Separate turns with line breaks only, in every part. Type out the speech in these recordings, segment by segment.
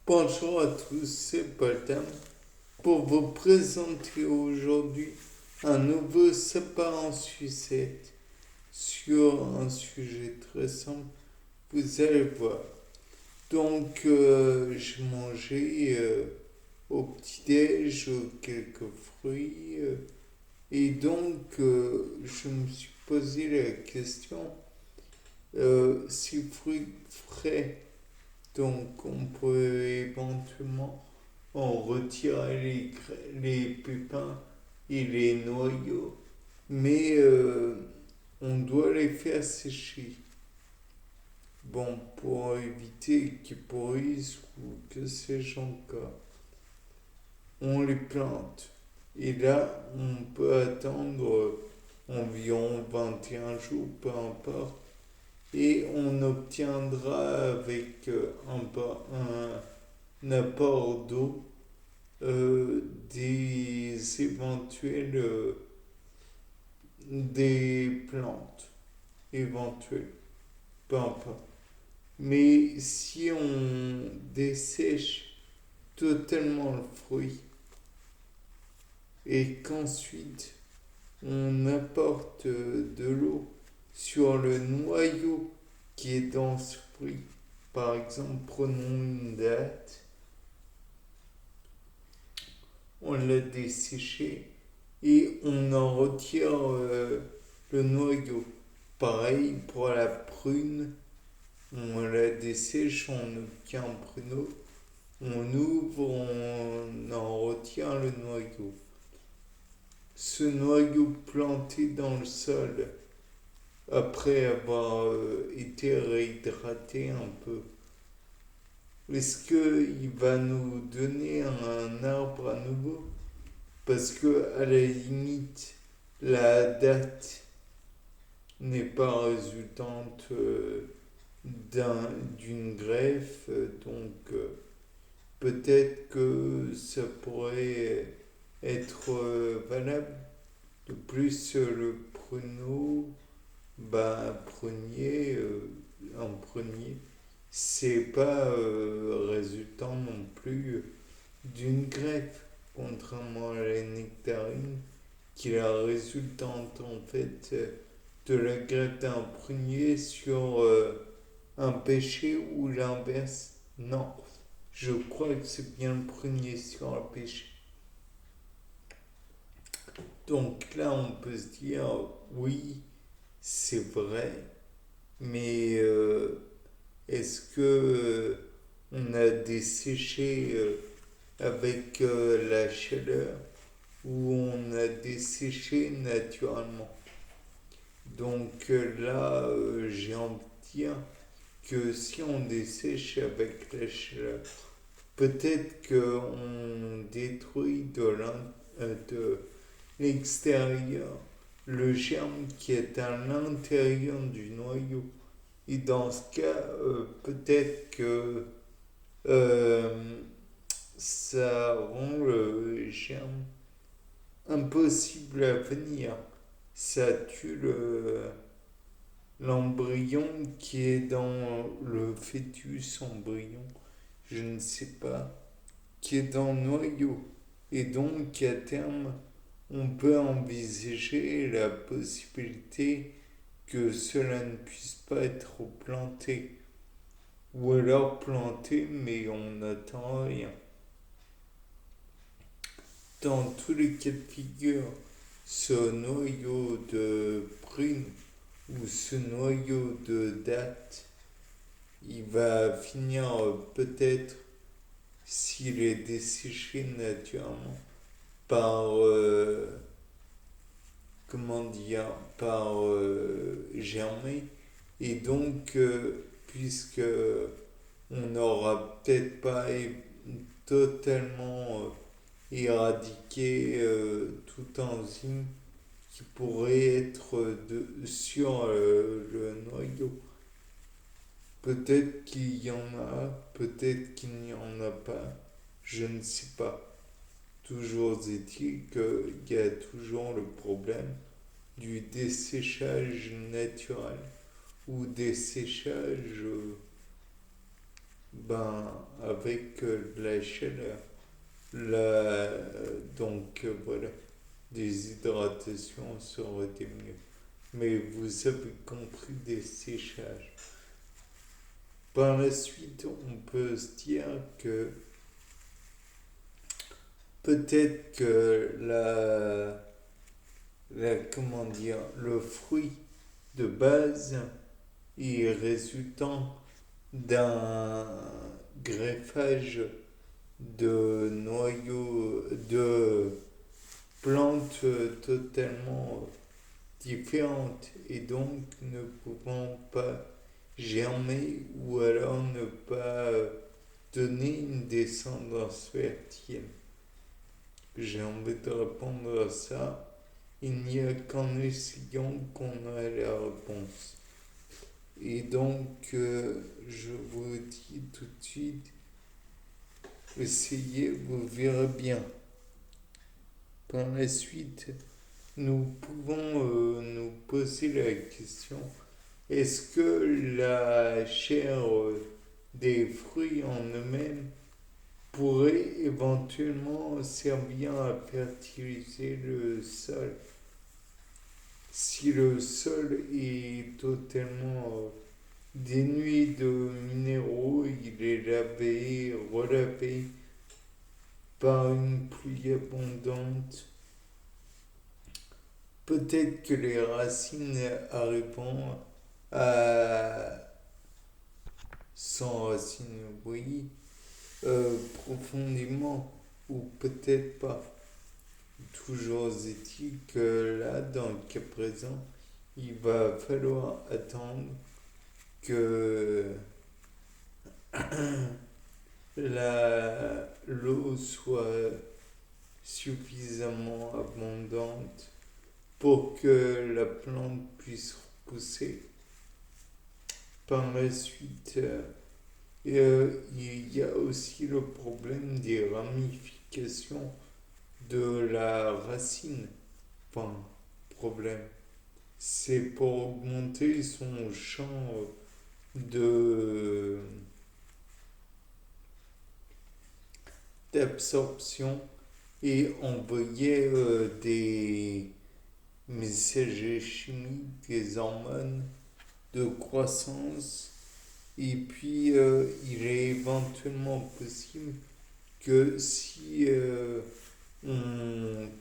Bonjour à tous, c'est Paul pour vous présenter aujourd'hui un nouveau sapin en sucette sur un sujet très simple, vous allez voir. J'ai mangé au petit-déj quelques fruits je me suis posé la question si fruits frais, donc on peut éventuellement en retirer les pépins et les noyaux, mais on doit les faire sécher. Bon, pour éviter qu'ils pourrissent ou que sais-je encore, on les plante. Et là, on peut attendre environ 21 jours, peu importe, et on obtiendra avec un apport d'eau des éventuels des plantes éventuelles, peu importe. Mais si on dessèche totalement le fruit et qu'ensuite on apporte de l'eau sur le noyau qui est dans ce fruit, par exemple, prenons une date, on l'a desséché et on en retire le noyau. Pareil pour la prune, on la dessèche, on obtient un pruneau, on ouvre, on en retire le noyau. Ce noyau planté dans le sol, après avoir été réhydraté un peu, est-ce qu'il va nous donner un arbre à nouveau? Parce que à la limite, la date n'est pas résultante d'une greffe, peut-être que ça pourrait être valable. De plus, le pruneau, un prunier, c'est pas résultant non plus d'une greffe, contrairement à la nectarine, qui est la résultante en fait de la greffe d'un prunier sur un péché ou l'inverse. Non, je crois que c'est bien le prunier sur un péché. Donc là, on peut se dire, oui, c'est vrai, mais est-ce que on a desséché avec la chaleur ou on a desséché naturellement? J'ai envie de dire que si on dessèche avec la chaleur, peut-être qu'on détruit de l'extérieur le germe qui est à l'intérieur du noyau. Et dans ce cas, peut-être que euh, ça rend le germe impossible à venir. Ça tue l'embryon qui est dans le fœtus embryon, je ne sais pas, qui est dans le noyau. Et donc, à terme, on peut envisager la possibilité que cela ne puisse pas être planté. Ou alors planté, mais on n'attend rien. Dans tous les cas de figure, ce noyau de prune ou ce noyau de date, il va finir peut-être, s'il est desséché naturellement, par, par germer. Et donc, puisque on n'aura peut-être pas totalement éradiqué tout enzyme qui pourrait être sur le noyau. Peut-être qu'il y en a, peut-être qu'il n'y en a pas, je ne sais pas. Toujours est-il qu'il y a toujours le problème du desséchage naturel ou desséchage ben, avec la chaleur. Donc voilà, des hydratations seraient mieux. Mais vous avez compris des séchages. Par la suite, on peut se dire que peut-être que comment dire, le fruit de base est résultant d'un greffage de noyaux de plantes totalement différentes et donc ne pouvant pas germer ou alors ne pas donner une descendance fertile. J'ai envie de répondre à ça. Il n'y a qu'en essayant qu'on a la réponse. Et donc, je vous dis tout de suite, essayez, vous verrez bien. Par la suite, nous pouvons nous poser la question, est-ce que la chair des fruits en eux-mêmes pourrait éventuellement servir à fertiliser le sol? Si le sol est totalement dénué de minéraux, il est lavé, relavé par une pluie abondante. Peut-être que les racines arrivant à s'enraciner, oui, profondément, ou peut-être pas. Toujours est-il que là, dans le cas présent, il va falloir attendre que l'eau soit suffisamment abondante pour que la plante puisse repousser. Par la suite, il y a aussi le problème des ramifications de la racine. Enfin, problème. C'est pour augmenter son champ de d'absorption et envoyer des messagers chimiques, des hormones de croissance. Et puis, il est éventuellement possible que si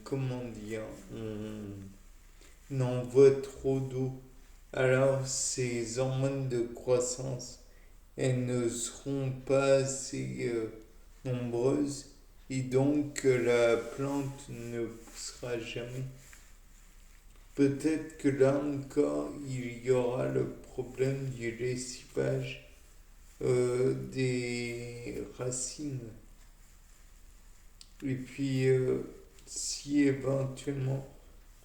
comment dire, on envoie trop d'eau, alors ces hormones de croissance, elles ne seront pas assez nombreuses et donc la plante ne poussera jamais. Peut-être que là encore, il y aura le problème du lessivage des racines. Et puis, si éventuellement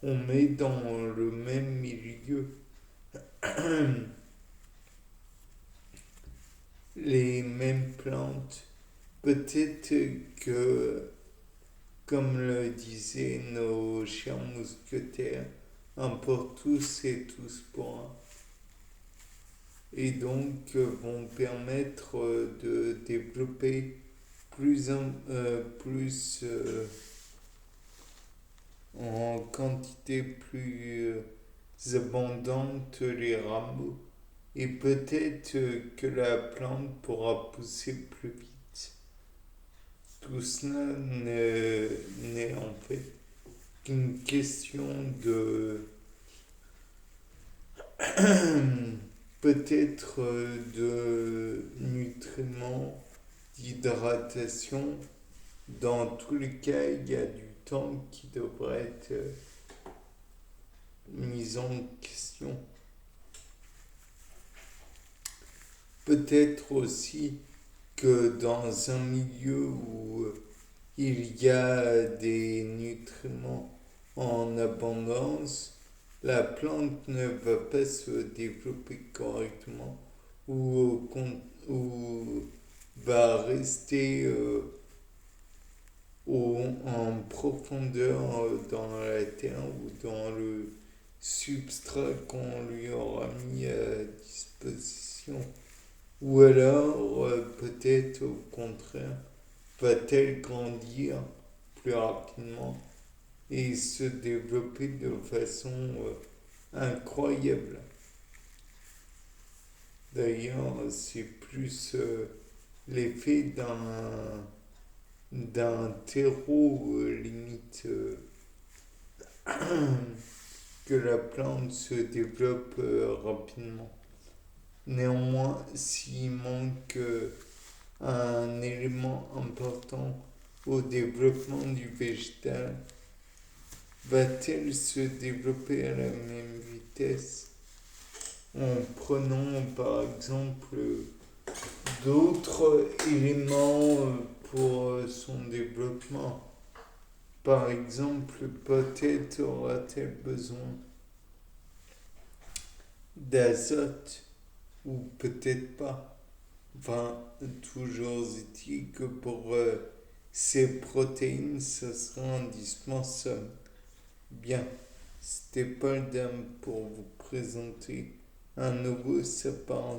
on met dans le même milieu les mêmes plantes, peut-être que, comme le disaient nos chers mousquetaires, un pour tous et tous pour un. Et donc vont permettre de développer plus en quantité plus abondante les rameaux. Et peut-être que la plante pourra pousser plus vite. Tout cela n'est en fait qu'une question de peut-être de nutriments, d'hydratation. Dans tous les cas, il y a du temps qui devrait être mis en question. Peut-être aussi que dans un milieu où il y a des nutriments en abondance, la plante ne va pas se développer correctement ou va rester en profondeur dans la terre ou dans le substrat qu'on lui aura mis à disposition. Ou alors, peut-être au contraire, va-t-elle grandir plus rapidement et se développer de façon incroyable. D'ailleurs, c'est plus l'effet d'un terreau limite que la plante se développe rapidement. Néanmoins, s'il manque un élément important au développement du végétal, va-t-elle se développer à la même vitesse en prenant par exemple d'autres éléments pour son développement? Par exemple, peut-être aura-t-elle besoin d'azote ou peut-être pas. Enfin, toujours est-il que pour ces protéines, ce sera indispensable. Bien, c'était Paul Dame pour vous présenter un nouveau sapin